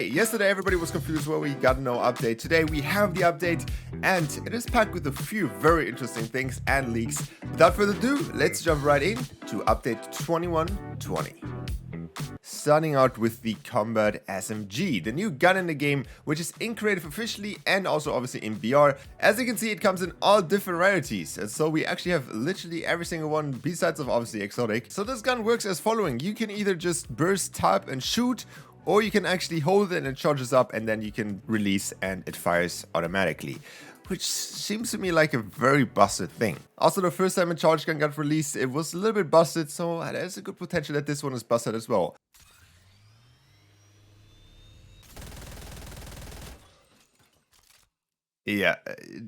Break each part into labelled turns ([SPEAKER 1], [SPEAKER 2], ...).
[SPEAKER 1] Yesterday everybody was confused where we got no update. Today we have the update and it is packed with a few very interesting things and leaks. Without further ado, let's jump right in to update 2120. Starting out with the Combat SMG, the new gun in the game, which is in creative officially and also obviously in VR. As you can see, it comes in all different rarities, and so we actually have literally every single one besides of obviously exotic. So this gun works as following: you can either just burst, tap and shoot, or you can actually hold it and it charges up and then you can release and it fires automatically, which seems to me like a very busted thing. Also, the first time a charge gun got released, it was a little bit busted, so there's a good potential that this one is busted as well. Yeah,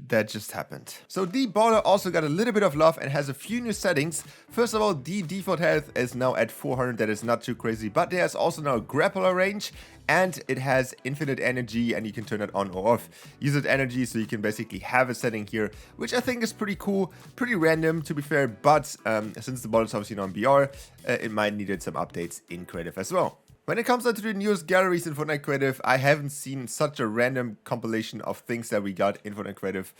[SPEAKER 1] that just happened. So the baller also got a little bit of love and has a few new settings. First of all, the default health is now at 400, that is not too crazy, but there's also now a grappler range and it has infinite energy and you can turn it on or off. Use it energy, so you can basically have a setting here, which I think is pretty cool, pretty random to be fair, but since the baller is obviously not on BR, it might needed some updates in creative as well. When it comes down to the newest galleries in Fortnite Creative, I haven't seen such a random compilation of things that we got in Fortnite Creative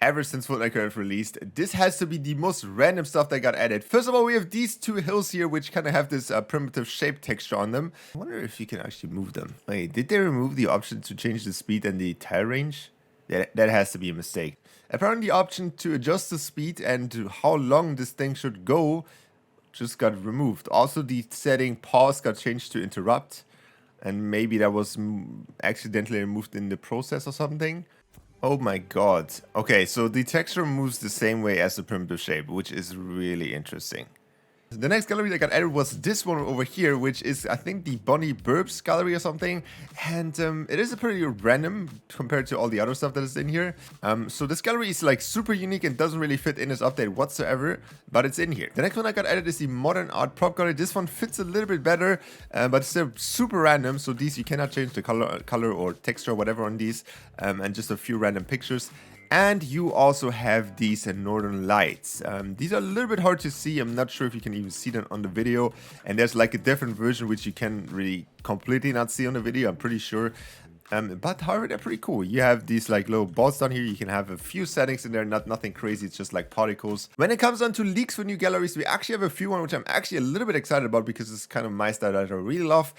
[SPEAKER 1] ever since Fortnite Creative released. This has to be the most random stuff that got added. First of all, we have these two hills here, which kind of have this primitive shape texture on them. I wonder if you can actually move them. Wait, did they remove the option to change the speed and the tire range? That has to be a mistake. Apparently the option to adjust the speed and to how long this thing should go just got removed. Also, the setting pause got changed to interrupt, and maybe that was accidentally removed in the process or something. Oh my god. Okay, so the texture moves the same way as the primitive shape, which is really interesting. The next gallery that got added was this one over here, which is, I think, the Bonnie Burbs gallery or something. And it is a pretty random compared to all the other stuff that is in here. So this gallery is like super unique and doesn't really fit in this update whatsoever, but it's in here. The next one that got added is the Modern Art Prop gallery. This one fits a little bit better, but it's still super random. So these, you cannot change the color or texture or whatever on these, and just a few random pictures. And you also have these northern lights. These are a little bit hard to see. I'm not sure if you can even see them on the video. And there's like a different version which you can really completely not see on the video, I'm pretty sure. But however, they're pretty cool. You have these like little balls down here. You can have a few settings in there, nothing crazy. It's just like particles. When it comes down to leaks for new galleries, we actually have a few one which I'm actually a little bit excited about because it's kind of my style that I really love.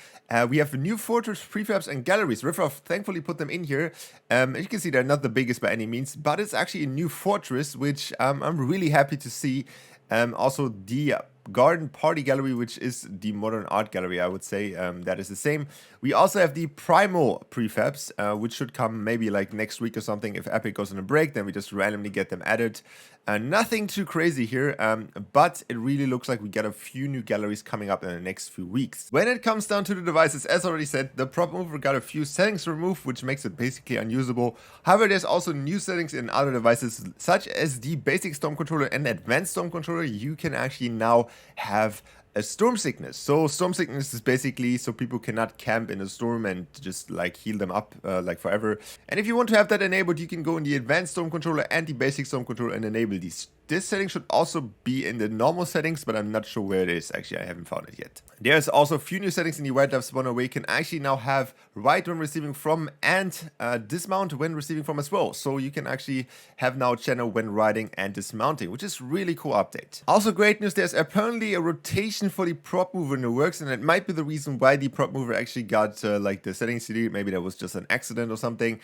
[SPEAKER 1] We have new fortress prefabs and galleries. Riffraff thankfully put them in here. As you can see, they're not the biggest by any means, but it's actually a new fortress, which I'm really happy to see. Also, the Garden Party Gallery, which is the Modern Art Gallery, I would say, that is the same. We also have the Primal prefabs, which should come maybe like next week or something. If Epic goes on a break, then we just randomly get them added. Nothing too crazy here, but it really looks like we get a few new galleries coming up in the next few weeks. When it comes down to the devices, as already said, the prop mover got a few settings removed, which makes it basically unusable. However, there's also new settings in other devices, such as the basic Storm Controller and advanced Storm Controller. You can actually now have a storm sickness. So storm sickness is basically so people cannot camp in a storm and just like heal them up like forever. And if you want to have that enabled, you can go in the advanced storm controller and the basic storm controller and enable these. This setting should also be in the normal settings, but I'm not sure where it is. Actually, I haven't found it yet. There's also a few new settings in the wildlife spawner where you can actually now have ride when receiving from and dismount when receiving from as well. So you can actually have now channel when riding and dismounting, which is really cool update. Also great news, there's apparently a rotation for the prop mover in the works, and it might be the reason why the prop mover actually got like the settings deleted. Maybe that was just an accident or something.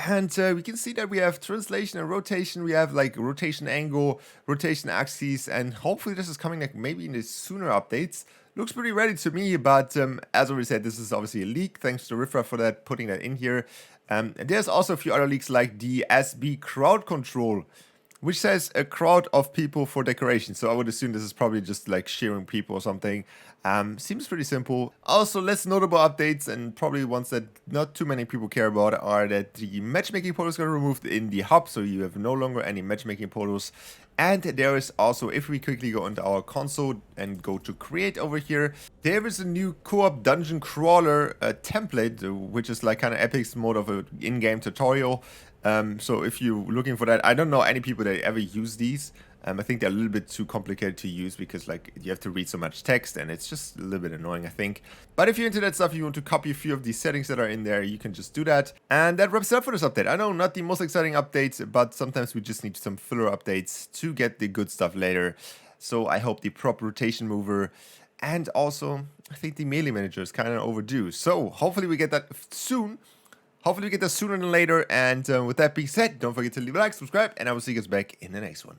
[SPEAKER 1] And we can see that we have translation and rotation. We have like rotation angle, rotation axes, and hopefully this is coming like maybe in the sooner updates. Looks pretty ready to me, but as already said, this is obviously a leak. Thanks to Riffraff for that, putting that in here. There's also a few other leaks like the SB crowd control, which says a crowd of people for decoration. So I would assume this is probably just like cheering people or something. Seems pretty simple. Also, less notable updates and probably ones that not too many people care about are that the matchmaking portals got removed in the hub, so you have no longer any matchmaking portals. And there is also, if we quickly go into our console and go to create over here, there is a new co-op dungeon crawler template, which is like kind of Epic's mode of an in-game tutorial. So if you're looking for that, I don't know any people that ever use these. I think they're a little bit too complicated to use because like you have to read so much text and it's just a little bit annoying, I think. But if you're into that stuff, you want to copy a few of these settings that are in there, you can just do that. And that wraps it up for this update. I know, not the most exciting updates, but sometimes we just need some filler updates to get the good stuff later. So I hope the prop rotation mover and also I think the melee manager is kind of overdue. So hopefully we get that soon. Hopefully we get that sooner than later. And with that being said, don't forget to leave a like, subscribe, and I will see you guys back in the next one.